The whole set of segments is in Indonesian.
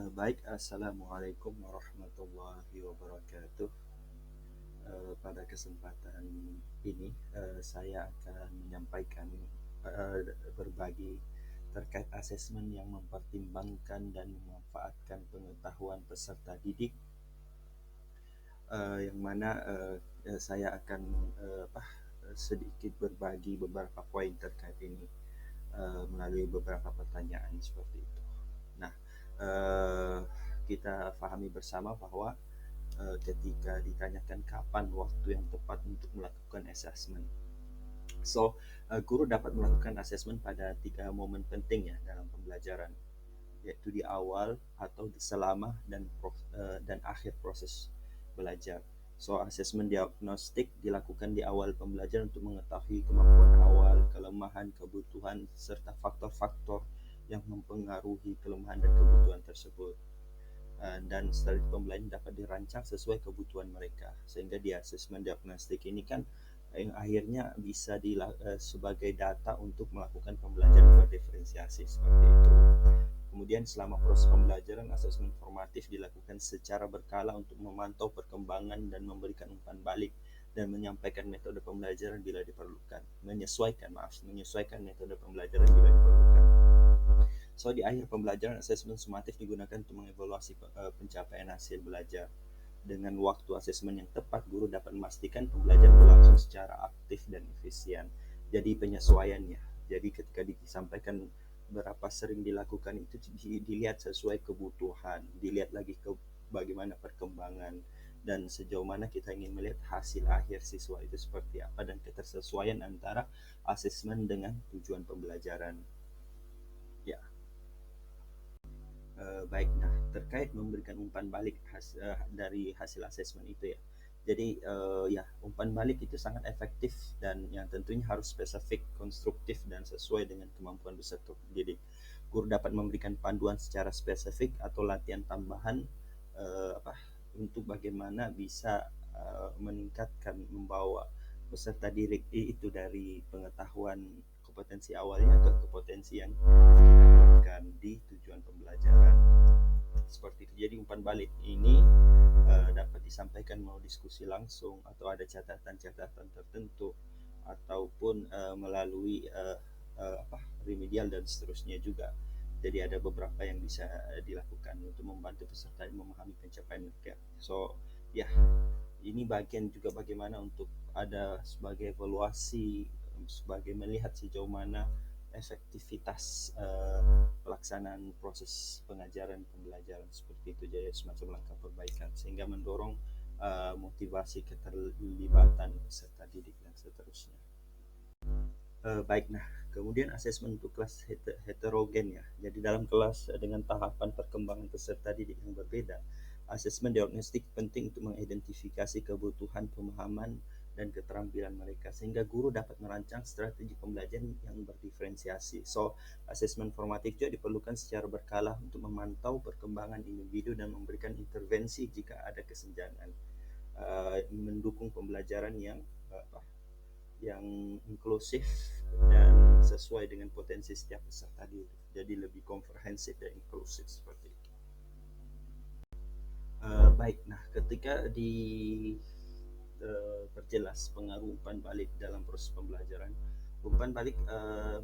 Assalamualaikum warahmatullahi wabarakatuh. Pada kesempatan ini, saya akan menyampaikan berbagi terkait asesmen yang mempertimbangkan dan memanfaatkan pengetahuan peserta didik, yang mana saya akan sedikit berbagi beberapa poin terkait ini melalui beberapa pertanyaan seperti itu. Nah, eh, kita pahami bersama bahwa ketika ditanyakan kapan waktu yang tepat untuk melakukan assessment. Guru dapat melakukan assessment pada 3 momen penting ya dalam pembelajaran, yaitu di awal atau di selama dan akhir proses belajar. Assessment diagnostik dilakukan di awal pembelajaran untuk mengetahui kemampuan awal, kelemahan, kebutuhan, serta faktor-faktor yang mempengaruhi kelemahan dan kebutuhan tersebut. Dan strategi pembelajaran dapat dirancang sesuai kebutuhan mereka, sehingga di asesmen diagnostik ini kan yang akhirnya bisa sebagai data untuk melakukan pembelajaran berdiferensiasi seperti itu. Kemudian selama proses pembelajaran, asesmen formatif dilakukan secara berkala untuk memantau perkembangan dan memberikan umpan balik dan menyampaikan metode pembelajaran bila diperlukan. Menyesuaikan metode pembelajaran bila diperlukan. Di akhir pembelajaran, asesmen sumatif digunakan untuk mengevaluasi pencapaian hasil belajar. Dengan waktu asesmen yang tepat, guru dapat memastikan pembelajaran berlangsung secara aktif dan efisien. Jadi penyesuaiannya. Jadi ketika disampaikan berapa sering dilakukan itu dilihat sesuai kebutuhan, dilihat lagi ke bagaimana perkembangan dan sejauh mana kita ingin melihat hasil akhir siswa itu seperti apa dan ketersesuaian antara asesmen dengan tujuan pembelajaran. Ya. Baik, nah terkait memberikan umpan balik dari hasil asesmen itu ya. Jadi ya umpan balik itu sangat efektif dan yang tentunya harus spesifik, konstruktif dan sesuai dengan kemampuan peserta didik. Guru dapat memberikan panduan secara spesifik atau latihan tambahan untuk bagaimana bisa meningkatkan membawa peserta didik itu dari pengetahuan kompetensi awalnya ke kompetensi yang kita di tujuan pembelajaran seperti itu. Jadi umpan balik ini dapat disampaikan mau diskusi langsung atau ada catatan-catatan tertentu ataupun melalui remedial dan seterusnya juga. Jadi ada beberapa yang bisa dilakukan untuk membantu peserta memahami pencapaian mereka. Ya, ini bagian juga bagaimana untuk ada sebagai evaluasi, sebagai melihat sejauh mana efektivitas pelaksanaan proses pengajaran pembelajaran seperti itu, jadi semacam langkah perbaikan sehingga mendorong motivasi keterlibatan peserta didik dan seterusnya. Baik, nah kemudian asesmen untuk kelas heterogen ya. Jadi dalam kelas dengan tahapan perkembangan peserta didik yang berbeda, asesmen diagnostik penting untuk mengidentifikasi kebutuhan, pemahaman, dan keterampilan mereka sehingga guru dapat merancang strategi pembelajaran yang berdiferensiasi. Asesmen formatif juga diperlukan secara berkala untuk memantau perkembangan individu dan memberikan intervensi jika ada kesenjangan, mendukung pembelajaran yang inklusif dan sesuai dengan potensi setiap peserta didik. Jadi lebih komprehensif dan inklusif seperti itu. Baik, nah ketika perjelas pengaruh umpan balik dalam proses pembelajaran, umpan balik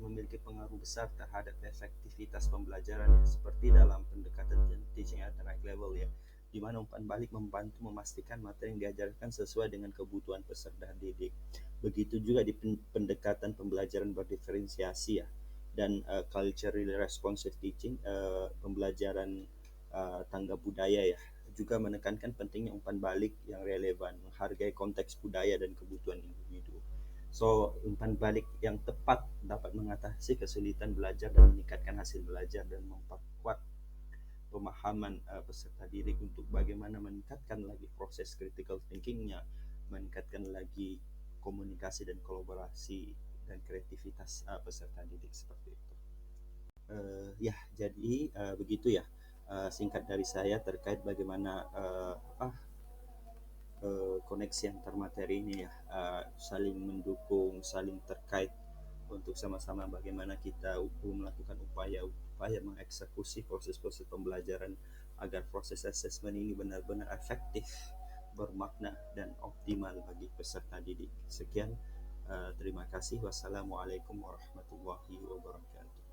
memiliki pengaruh besar terhadap efektivitas pembelajaran ya, seperti dalam pendekatan teaching at the right level ya, di mana umpan balik membantu memastikan materi yang diajarkan sesuai dengan kebutuhan peserta didik. Begitu juga di pendekatan pembelajaran berdiferensiasi ya, dan culturally responsive teaching, pembelajaran tanggap budaya ya, juga menekankan pentingnya umpan balik yang relevan, menghargai konteks budaya dan kebutuhan individu. Umpan balik yang tepat dapat mengatasi kesulitan belajar dan meningkatkan hasil belajar dan memperkuat pemahaman peserta didik untuk bagaimana meningkatkan lagi proses critical thinkingnya, meningkatkan lagi komunikasi dan kolaborasi dan kreativitas peserta didik seperti itu. Ya, jadi begitu ya. Singkat dari saya terkait bagaimana koneksi antar materi ini ya, saling mendukung, saling terkait untuk sama-sama bagaimana kita melakukan upaya berupaya mengeksekusi proses-proses pembelajaran agar proses assessment ini benar-benar efektif, bermakna dan optimal bagi peserta didik. Sekian, terima kasih. Wassalamualaikum warahmatullahi wabarakatuh.